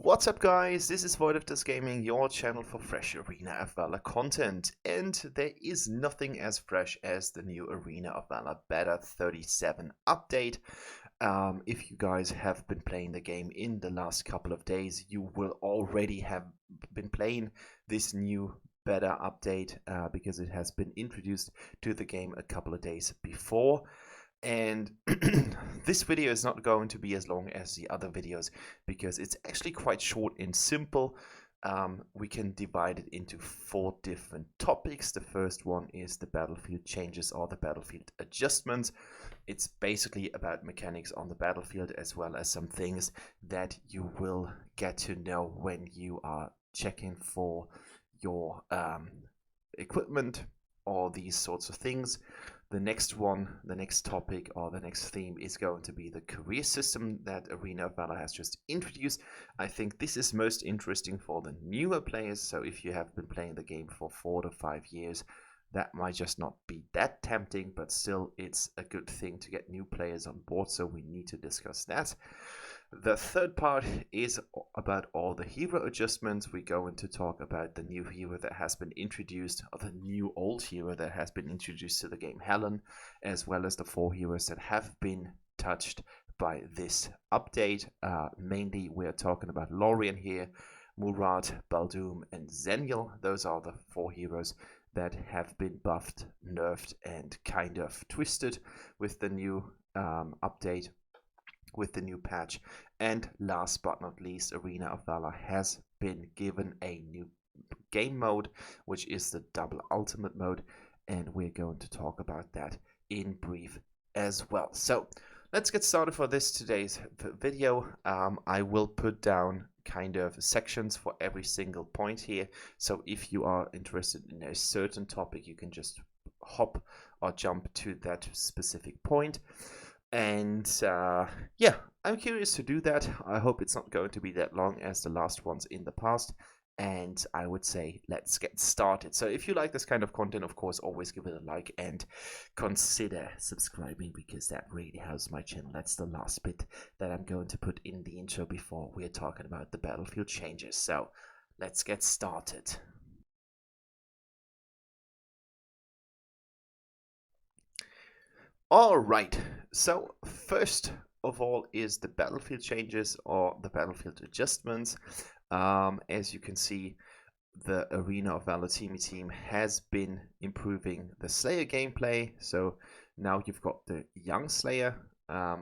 What's up guys, this is Void of This Gaming, your channel for fresh Arena of Valor content, and there is nothing as fresh as the new Arena of Valor Beta 37 update. If you guys have been playing the game in the last couple of days, you will already have been playing this new beta update because it has been introduced to the game a couple of days before. And this video is not going to be as long as the other videos because it's actually quite short and simple. We can divide it into 4 different topics. The first one is the battlefield changes or the battlefield adjustments. It's basically about mechanics on the battlefield as well as some things that you will get to know when you are checking for your equipment or these sorts of things. The next topic or the next theme is going to be the career system that Arena of Valor has just introduced. I think this is most interesting for the newer players, so if you have been playing the game for 4 to 5 years, that might just not be that tempting, but still it's a good thing to get new players on board, so we need to discuss that. The third part is about all the hero adjustments. We're going to talk about the new hero that has been introduced, or the new old hero that has been introduced to the game, HELEN, as well as the 4 heroes that have been touched by this update. Mainly we're talking about Lorien here, Murad, Baldoom, and Zenial. Those are the 4 heroes that have been buffed, nerfed, and kind of twisted with the new update, with the new patch. And last but not least, Arena of Valor has been given a new game mode, which is the double ultimate mode, and we're going to talk about that in brief as well. So let's get started for today's video. I will put down kind of sections for every single point here, so if you are interested in a certain topic, you can just hop or jump to that specific point. And yeah, I'm curious to do that. I hope it's not going to be that long as the last ones in the past. And I would say let's get started. So if you like this kind of content, of course, always give it a like and consider subscribing, because that really helps my channel. That's the last bit that I'm going to put in the intro before we're talking about the battlefield changes. So let's get started. Alright, so first of all is the battlefield changes or the battlefield adjustments. As you can see, the Arena of Valor team has been improving the Slayer gameplay. So now you've got the young Slayer,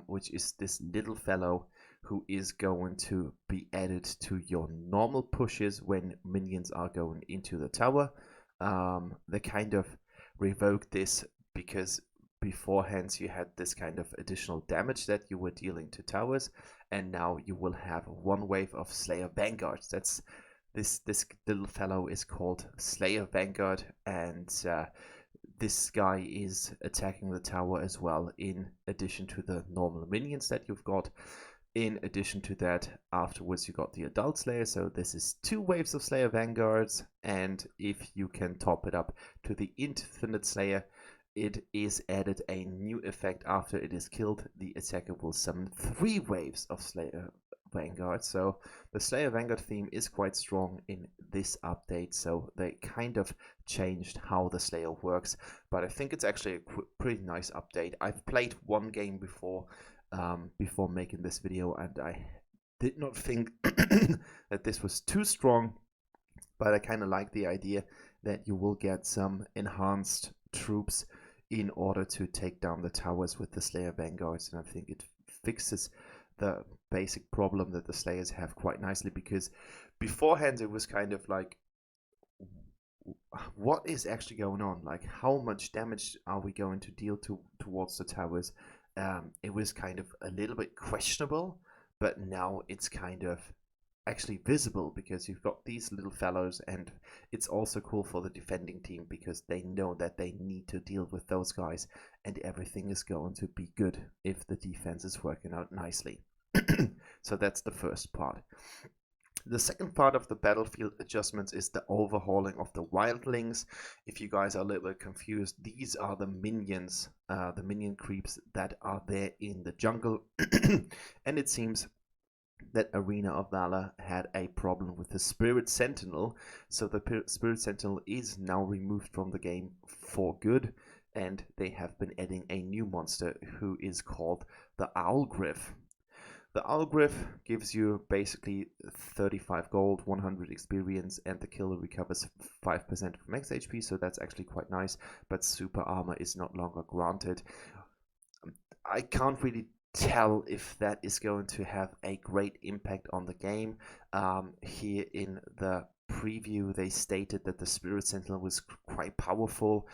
which is this little fellow who is going to be added to your normal pushes when minions are going into the tower. They kind of revoked this because beforehand you had this kind of additional damage that you were dealing to towers, and now you will have 1 wave of Slayer Vanguards. That's this little fellow is called Slayer Vanguard, and this guy is attacking the tower as well, in addition to the normal minions that you've got. In addition to that, afterwards you got the Adult Slayer, so this is 2 waves of Slayer Vanguards, and if you can top it up to the Infinite Slayer, it is added a new effect. After it is killed, the attacker will summon 3 waves of Slayer Vanguard. So the Slayer Vanguard theme is quite strong in this update, so they kind of changed how the Slayer works, but I think it's actually a pretty nice update. I've played 1 game before making this video, and I did not think that this was too strong, but I kind of like the idea that you will get some enhanced troops in order to take down the towers with the Slayer Vanguards, and I think it fixes the basic problem that the Slayers have quite nicely, because beforehand it was kind of like, what is actually going on? Like, how much damage are we going to deal towards the towers? It was kind of a little bit questionable, but now it's kind of actually visible because you've got these little fellows, and it's also cool for the defending team because they know that they need to deal with those guys, and everything is going to be good if the defense is working out nicely. So that's the first part. The second part of the battlefield adjustments is the overhauling of the wildlings. If you guys are a little bit confused, these are the minions, the minion creeps that are there in the jungle. And it seems that Arena of Valor had a problem with the Spirit Sentinel, so the Spirit Sentinel is now removed from the game for good, and they have been adding a new monster who is called the Owl Griff. The Owl Griff gives you basically 35 gold, 100 experience, and the killer recovers 5% of max HP, so that's actually quite nice, but super armor is not longer granted. I can't really tell if that is going to have a great impact on the game. Here in the preview, they stated that the Spirit Sentinel was quite powerful.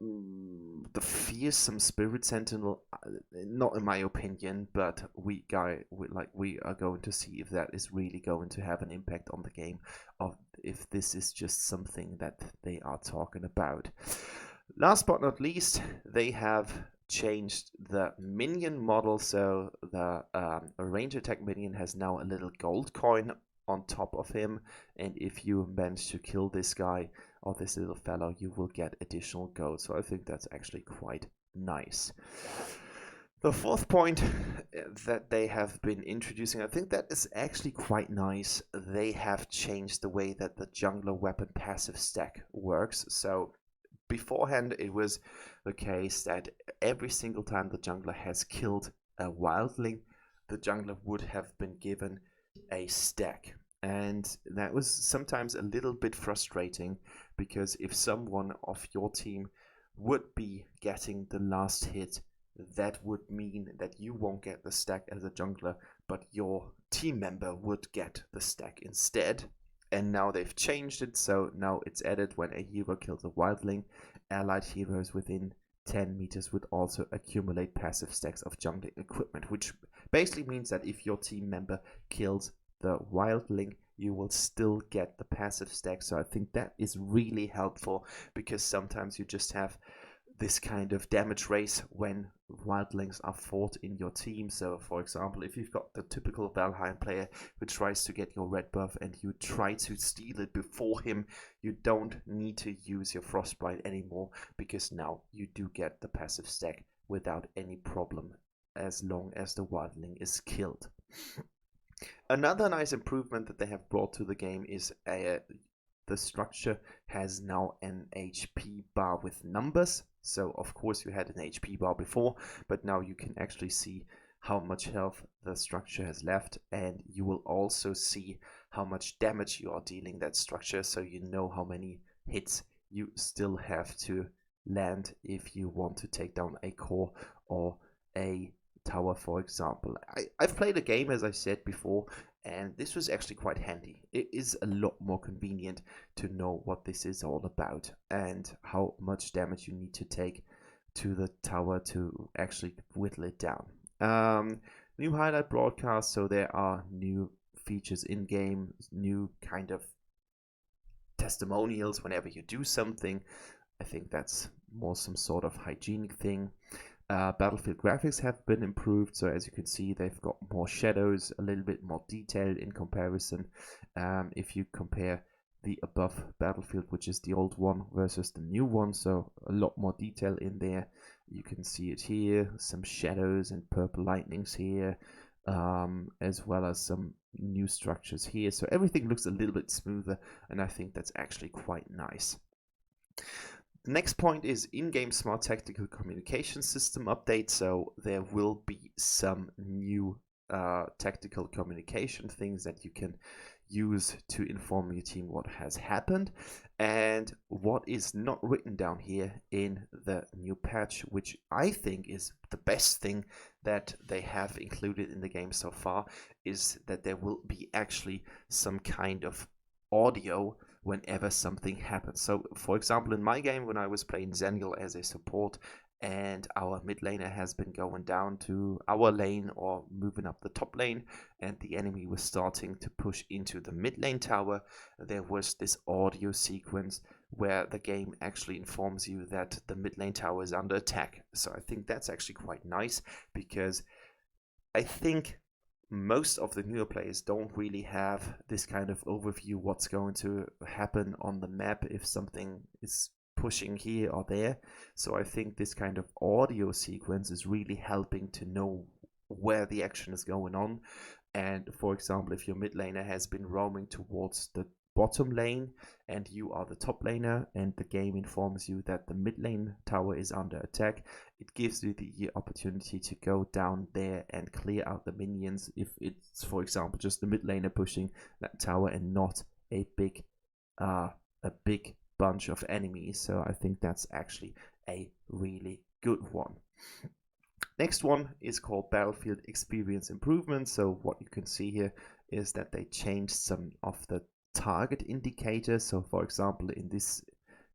The fearsome Spirit Sentinel, not in my opinion, but we are going to see if that is really going to have an impact on the game, or if this is just something that they are talking about. Last but not least, they have changed the minion model, so the range attack minion has now a little gold coin on top of him, and if you manage to kill this guy or this little fellow, you will get additional gold. So I think that's actually quite nice. The fourth point that they have been introducing, I think that is actually quite nice. They have changed the way that the jungler weapon passive stack works. So beforehand, it was the case that every single time the jungler has killed a wildling, the jungler would have been given a stack. And that was sometimes a little bit frustrating, because if someone of your team would be getting the last hit, that would mean that you won't get the stack as a jungler, but your team member would get the stack instead. And now they've changed it, so now it's added when a hero kills a wildling, allied heroes within 10 meters would also accumulate passive stacks of jungling equipment, which basically means that if your team member kills the wildling, you will still get the passive stack. So I think that is really helpful, because sometimes you just have this kind of damage race when wildlings are fought in your team. So for example, if you've got the typical Valheim player who tries to get your red buff and you try to steal it before him, you don't need to use your Frostbite anymore, because now you do get the passive stack without any problem, as long as the wildling is killed. Another nice improvement that they have brought to the game is the structure has now an HP bar with numbers. So of course you had an HP bar before, but now you can actually see how much health the structure has left, and you will also see how much damage you are dealing that structure, so you know how many hits you still have to land if you want to take down a core or a tower, for example. I've played a game, as I said before, and this was actually quite handy. It is a lot more convenient to know what this is all about and how much damage you need to take to the tower to actually whittle it down. New highlight broadcast, so there are new features in game, new kind of testimonials whenever you do something. I think that's more some sort of hygienic thing. Battlefield graphics have been improved, so as you can see, they've got more shadows, a little bit more detailed in comparison. If you compare the above Battlefield, which is the old one, versus the new one, so a lot more detail in there. You can see it here, some shadows and purple lightnings here, as well as some new structures here. So everything looks a little bit smoother, and I think that's actually quite nice. Next point is in-game smart tactical communication system update. So there will be some new tactical communication things that you can use to inform your team what has happened, and what is not written down here in the new patch, which I think is the best thing that they have included in the game so far, is that there will be actually some kind of audio whenever something happens. So for example, in my game, when I was playing Zenial as a support and our mid laner has been going down to our lane or moving up the top lane, and the enemy was starting to push into the mid lane tower, there was this audio sequence where the game actually informs you that the mid lane tower is under attack. So I think that's actually quite nice, because I think most of the newer players don't really have this kind of overview what's going to happen on the map if something is pushing here or there. So I think this kind of audio sequence is really helping to know where the action is going on, And for example, if your mid laner has been roaming towards the bottom lane and you are the top laner and the game informs you that the mid lane tower is under attack, it gives you the opportunity to go down there and clear out the minions if it's, for example, just the mid laner pushing that tower and not a big bunch of enemies. So I think that's actually a really good one. Next one is called Battlefield Experience Improvement. So what you can see here is that they changed some of the target indicators. So for example, in this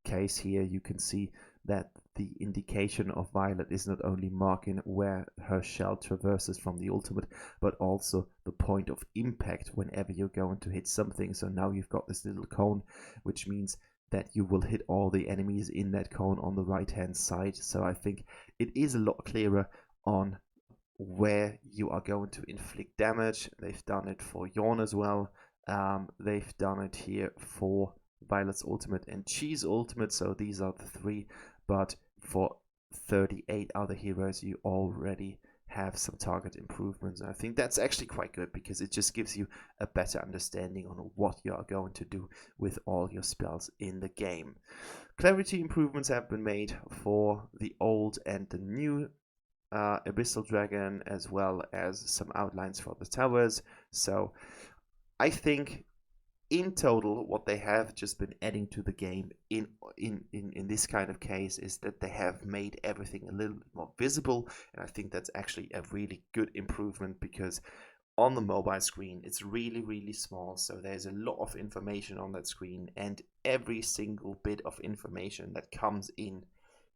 case here, you can see that the indication of Violet is not only marking where her shell traverses from the ultimate, but also the point of impact whenever you're going to hit something. So now you've got this little cone, which means that you will hit all the enemies in that cone on the right hand side. So I think it is a lot clearer on where you are going to inflict damage. They've done it for Yawn as well. They've done it here for Violet's ultimate and Chi's ultimate, so these are the three, but for 38 other heroes you already have some target improvements. And I think that's actually quite good because it just gives you a better understanding on what you are going to do with all your spells in the game. Clarity improvements have been made for the old and the new Abyssal Dragon, as well as some outlines for the towers. So I think in total what they have just been adding to the game in this kind of case is that they have made everything a little bit more visible, and I think that's actually a really good improvement because on the mobile screen it's really small, so there's a lot of information on that screen, and every single bit of information that comes in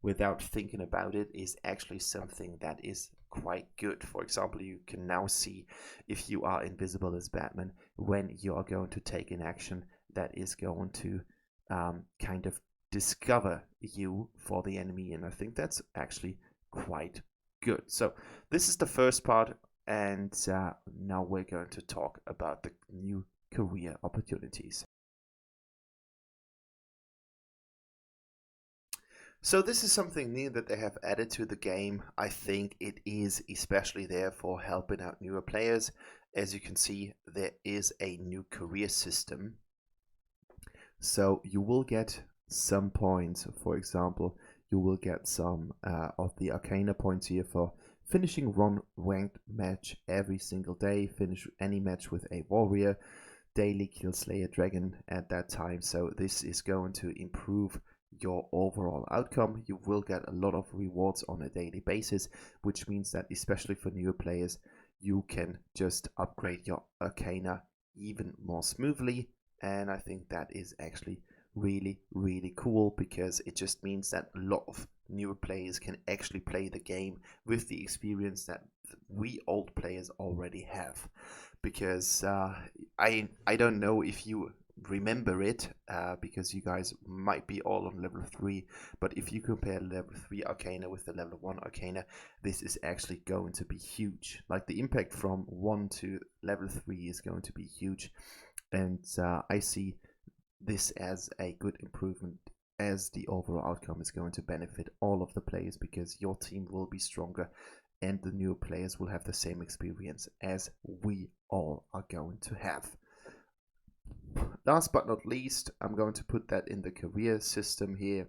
without thinking about it is actually something that is quite good. For example, you can now see if you are invisible as Batman when you are going to take an action that is going to kind of discover you for the enemy, and I think that's actually quite good. So this is the first part, and now we're going to talk about the new career opportunities. So this is something new that they have added to the game. I think it is especially there for helping out newer players. As you can see, there is a new career system. So you will get some points. For example, you will get some of the Arcana points here for finishing one ranked match every single day, finish any match with a warrior, daily kill Slayer Dragon at that time. So this is going to improve your overall outcome. You will get a lot of rewards on a daily basis, which means that especially for newer players, you can just upgrade your Arcana even more smoothly. And I think that is actually really cool because it just means that a lot of newer players can actually play the game with the experience that we old players already have. Because I don't know if you remember it, because you guys might be all on level 3, but if you compare level 3 Arcana with the level 1 Arcana, this is actually going to be huge. Like the impact from 1 to level 3 is going to be huge, and I see this as a good improvement, as the overall outcome is going to benefit all of the players because your team will be stronger and the newer players will have the same experience as we all are going to have. Last but not least, I'm going to put that in the career system here.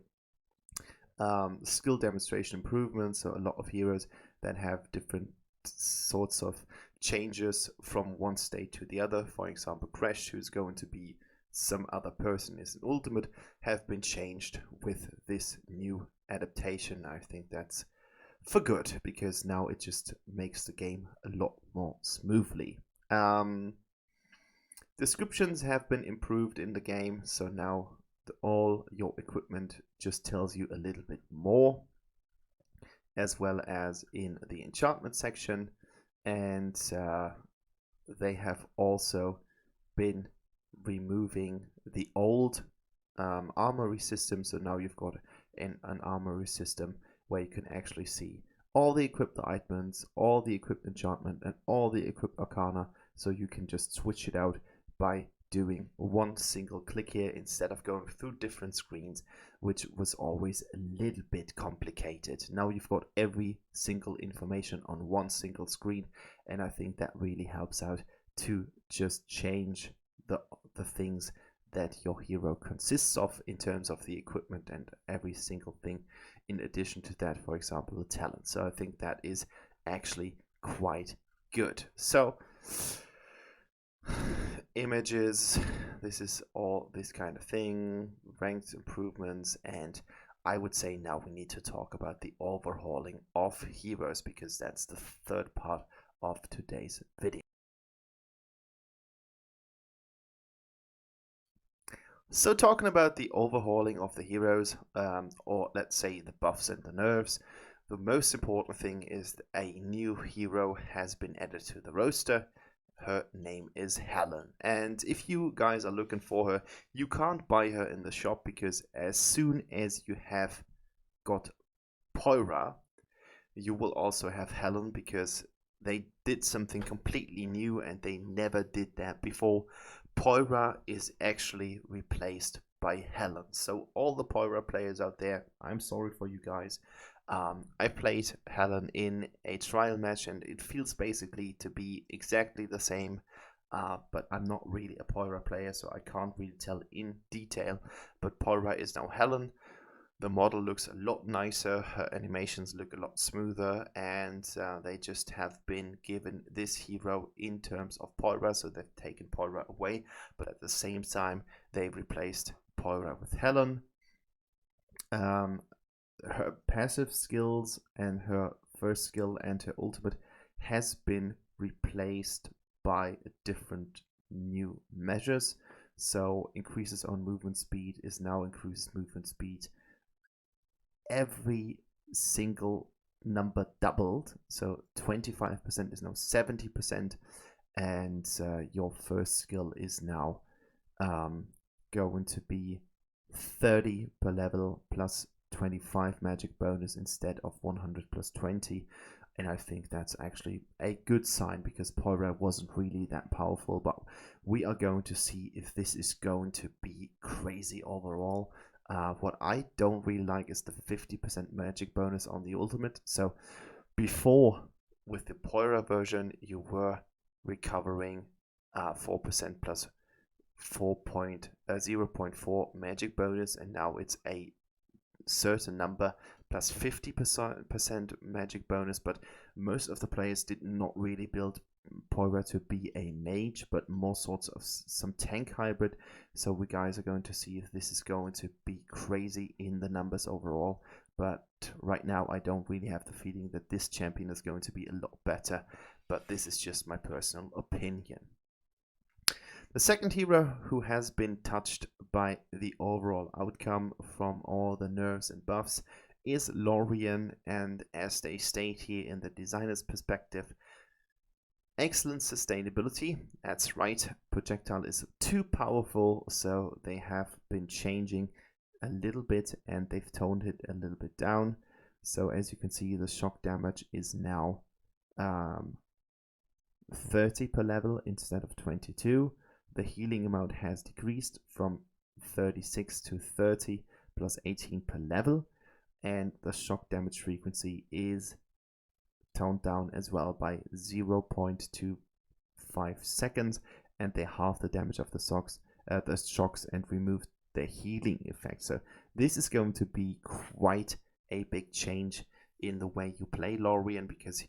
Skill demonstration improvements, so a lot of heroes that have different sorts of changes from one state to the other. For example, Crash, who's going to be some other person is an ultimate, have been changed with this new adaptation. I think that's for good because now it just makes the game a lot more smoothly. Descriptions have been improved in the game, so now all your equipment just tells you a little bit more, as well as in the enchantment section. And they have also been removing the old armory system, so now you've got an armory system where you can actually see all the equipped items, all the equipped enchantment, and all the equipped arcana, so you can just switch it out by doing one single click here instead of going through different screens, which was always a little bit complicated. Now you've got every single information on one single screen, and I think that really helps out to just change the things that your hero consists of in terms of the equipment and every single thing in addition to that, for example, the talent. So I think that is actually quite good. So images, this is all this kind of thing, ranked improvements, and I would say now we need to talk about the overhauling of heroes, because that's the third part of today's video. So talking about the overhauling of the heroes, or let's say the buffs and the nerfs, the most important thing is that a new hero has been added to the roster. Her name is Helen, and if you guys are looking for her, you can't buy her in the shop, because as soon as you have got PEURA, you will also have Helen, because they did something completely new and they never did that before. PEURA is actually replaced by Helen. So all the PEURA players out there, I'm sorry for you guys. I played Helen in a trial match and it feels basically to be exactly the same, but I'm not really a PEURA player, so I can't really tell in detail. But PEURA is now Helen. The model looks a lot nicer, her animations look a lot smoother, and they just have been given this hero in terms of PEURA, so they've taken PEURA away, but at the same time they replaced PEURA with Helen. Her passive skills and her first skill and her ultimate has been replaced by different new measures. So increases on movement speed is now increases movement speed. Every single number doubled, so 25% is now 70%, and your first skill is now going to be 30 per level plus 25 magic bonus instead of 100 plus 20. And I think that's actually a good sign, because PEURA wasn't really that powerful, but we are going to see if this is going to be crazy overall. What I don't really like is the 50% magic bonus on the ultimate. So before, with the PEURA version, you were recovering 4% plus 0.4 magic bonus, and now it's a certain number plus 50% magic bonus. But most of the players did not really build PEURA to be a mage, but more sorts of some tank hybrid. So we guys are going to see if this is going to be crazy in the numbers overall. But right now I don't really have the feeling that this champion is going to be a lot better, but this is just my personal opinion. The second hero who has been touched by the overall outcome from all the nerfs and buffs is Lorien, and as they state here in the designer's perspective, excellent sustainability. That's right, projectile is too powerful, so they have been changing a little bit and they've toned it a little bit down. So as you can see, the shock damage is now 30 per level instead of 22. The healing amount has decreased from 36 to 30 plus 18 per level, and the shock damage frequency is toned down as well by 0.25 seconds, and they halve the damage of the shocks and remove the healing effect. So this is going to be quite a big change in the way you play Lorien, because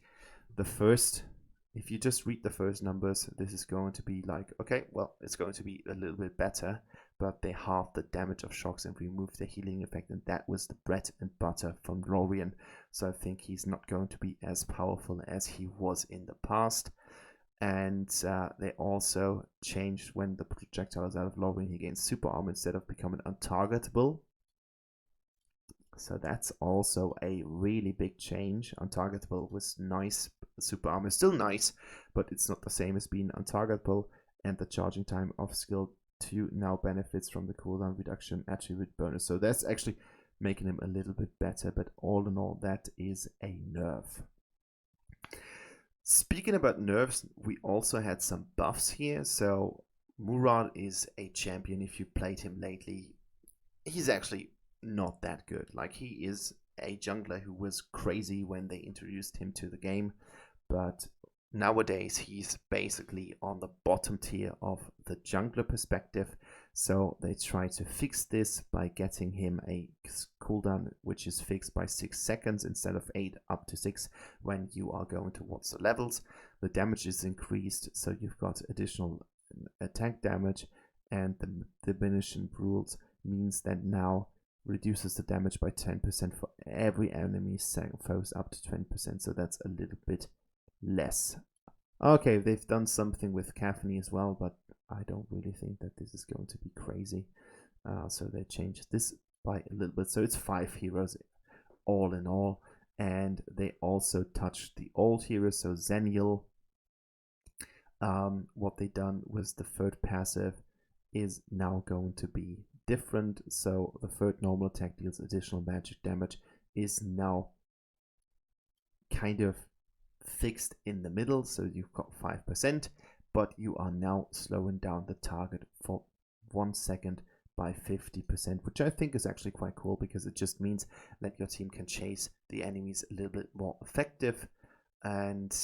if you just read the first numbers, this is going to be like, okay, well, it's going to be a little bit better, but they halve the damage of shocks and remove the healing effect, and that was the bread and butter from Lorien. So I think he's not going to be as powerful as he was in the past. And they also changed when the projectile is out of Lorien, he gains super armor instead of becoming untargetable. So that's also a really big change. Untargetable was nice. Super armor is still nice, but it's not the same as being untargetable. And the charging time of skill 2 now benefits from the cooldown reduction attribute bonus. So that's actually making him a little bit better, but all in all, that is a nerf. Speaking about nerfs, we also had some buffs here. So Murad is a champion. If you played him lately, he's actually not that good. Like, he is a jungler who was crazy when they introduced him to the game, but nowadays he's basically on the bottom tier of the jungler perspective, so they try to fix this by getting him a cooldown which is fixed by 6 seconds instead of 8 up to 6 when you are going towards the levels. The damage is increased, so you've got additional attack damage, and the diminishing rules means that now reduces the damage by 10% for every enemy foes up to 20%, so that's a little bit less. Okay, they've done something with caffeine as well, but I don't really think that this is going to be crazy. So they changed this by a little bit, so it's 5 heroes all in all, and they also touched the old heroes, so Zenial. What they done was the third passive is now going to be different, so the third normal attack deals additional magic damage is now kind of fixed in the middle, so you've got 5%, but you are now slowing down the target for 1 second by 50%, which I think is actually quite cool because it just means that your team can chase the enemies a little bit more effective, and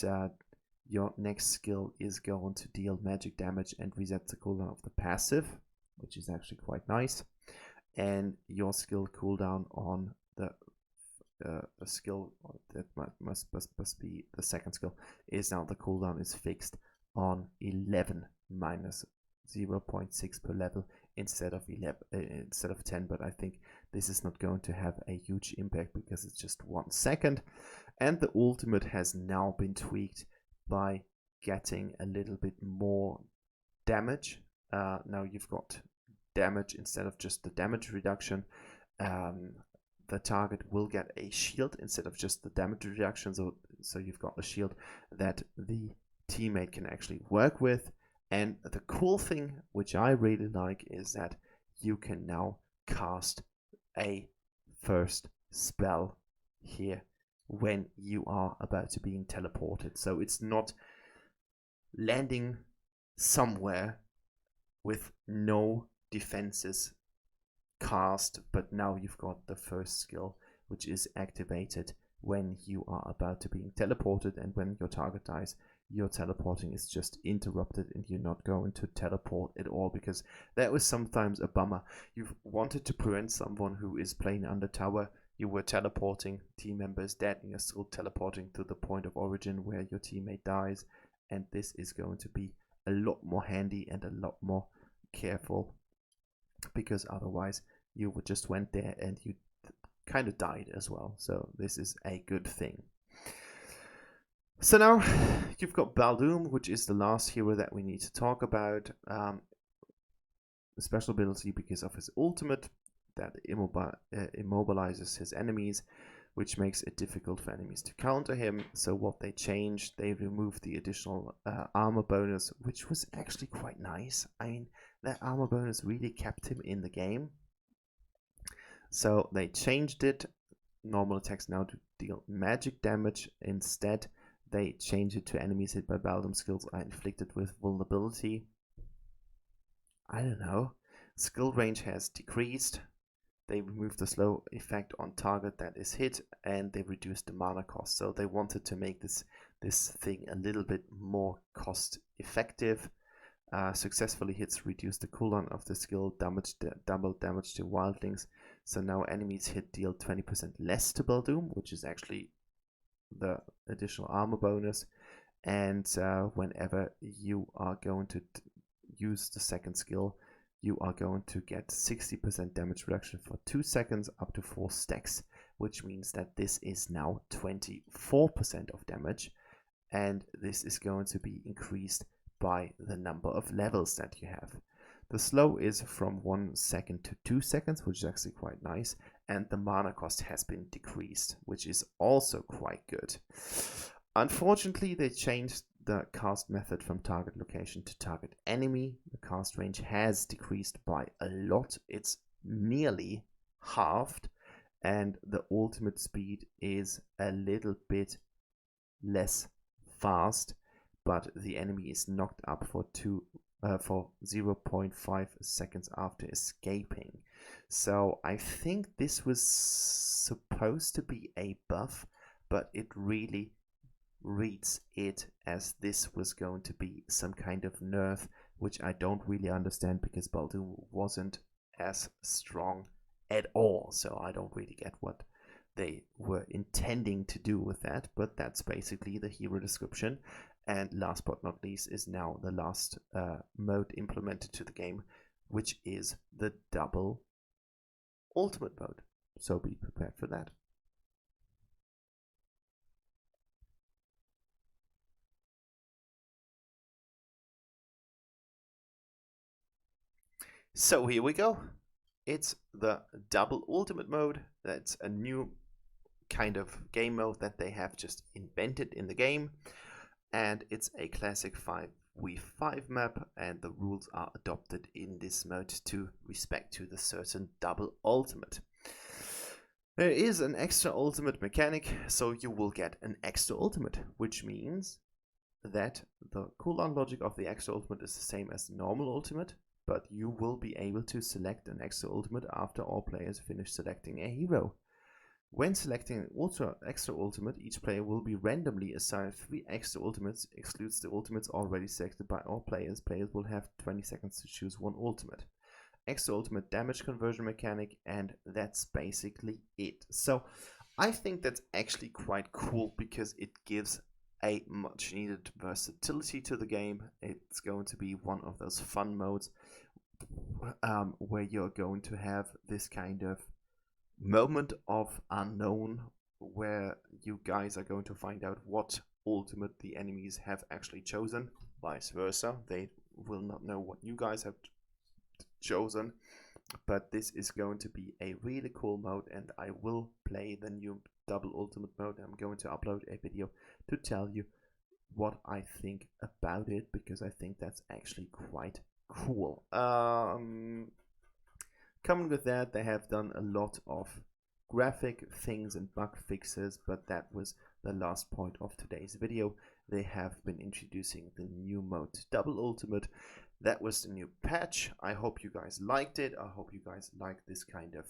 your next skill is going to deal magic damage and reset the cooldown of the passive, which is actually quite nice. And your skill cooldown on the skill that must be the second skill is now the cooldown is fixed on 11 minus 0.6 per level instead of 10, but I think this is not going to have a huge impact because it's just 1 second. And the ultimate has now been tweaked by getting a little bit more damage. Now you've got damage instead of just the damage reduction. The target will get a shield instead of just the damage reduction, so you've got a shield that the teammate can actually work with. And the cool thing, which I really like, is that you can now cast a first spell here when you are about to being teleported. So it's not landing somewhere with no defenses cast, but now you've got the first skill which is activated when you are about to being teleported, and when your target dies, your teleporting is just interrupted and you're not going to teleport at all, because that was sometimes a bummer. You've wanted to prevent someone who is playing under tower, you were teleporting, team member is dead, and you're still teleporting to the point of origin where your teammate dies, and this is going to be a lot more handy and a lot more careful, because otherwise you would just went there and you kind of died as well. So this is a good thing. So now you've got Baldoom, which is the last hero that we need to talk about. The special ability because of his ultimate that immobilizes his enemies, which makes it difficult for enemies to counter him. So what they changed, they removed the additional armor bonus, which was actually quite nice. I mean, that armor bonus really kept him in the game. So they changed it. Normal attacks now to deal magic damage. Instead, they changed it to enemies hit by Baldoom skills are inflicted with vulnerability. I don't know. Skill range has decreased. They removed the slow effect on target that is hit, and they reduced the mana cost. So they wanted to make this thing a little bit more cost effective. Successfully hits reduce the cooldown of the skill, double damage to wildlings. So now enemies hit deal 20% less to Baldoom, which is actually the additional armor bonus. And whenever you are going to use the second skill, you are going to get 60% damage reduction for 2 seconds up to 4 stacks, which means that this is now 24% of damage, and this is going to be increased by the number of levels that you have. The slow is from 1 second to 2 seconds, which is actually quite nice, and the mana cost has been decreased, which is also quite good. Unfortunately, they changed the cast method from target location to target enemy. The cast range has decreased by a lot. It's nearly halved, and the ultimate speed is a little bit less fast, but the enemy is knocked up for 0.5 seconds after escaping. So I think this was supposed to be a buff, but it really reads it as this was going to be some kind of nerf, which I don't really understand because Baldur wasn't as strong at all, so I don't really get what they were intending to do with that, but that's basically the hero description. And last but not least is now the last mode implemented to the game, which is the double ultimate mode. So be prepared for that. So here we go. It's the double ultimate mode. That's a new kind of game mode that they have just invented in the game. And it's a classic 5v5 map, and the rules are adopted in this mode to respect to the certain double ultimate. There is an extra ultimate mechanic, so you will get an extra ultimate, which means that the cooldown logic of the extra ultimate is the same as the normal ultimate, but you will be able to select an extra ultimate after all players finish selecting a hero. When selecting an extra ultimate, each player will be randomly assigned 3 extra ultimates, excludes the ultimates already selected by all players. Players will have 20 seconds to choose one ultimate. Extra ultimate damage conversion mechanic, and that's basically it. So I think that's actually quite cool because it gives a much needed versatility to the game. It's going to be one of those fun modes where you're going to have this kind of moment of unknown where you guys are going to find out what ultimate the enemies have actually chosen. Vice versa, they will not know what you guys have chosen, but this is going to be a really cool mode, and I will play the new double ultimate mode. I'm going to upload a video to tell you what I think about it, because I think that's actually quite cool. Coming with that, they have done a lot of graphic things and bug fixes, but that was the last point of today's video. They have been introducing the new mode double ultimate. That was the new patch. I hope you guys liked it. I hope you guys like this kind of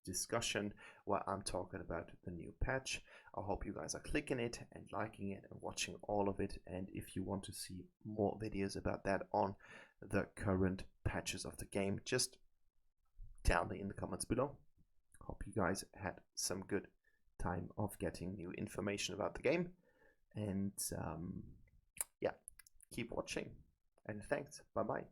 discussion where I'm talking about the new patch. I hope you guys are clicking it and liking it and watching all of it. And if you want to see more videos about that on the current patches of the game, just tell me in the comments below. Hope you guys had some good time of getting new information about the game, and yeah, keep watching, and thanks. Bye bye.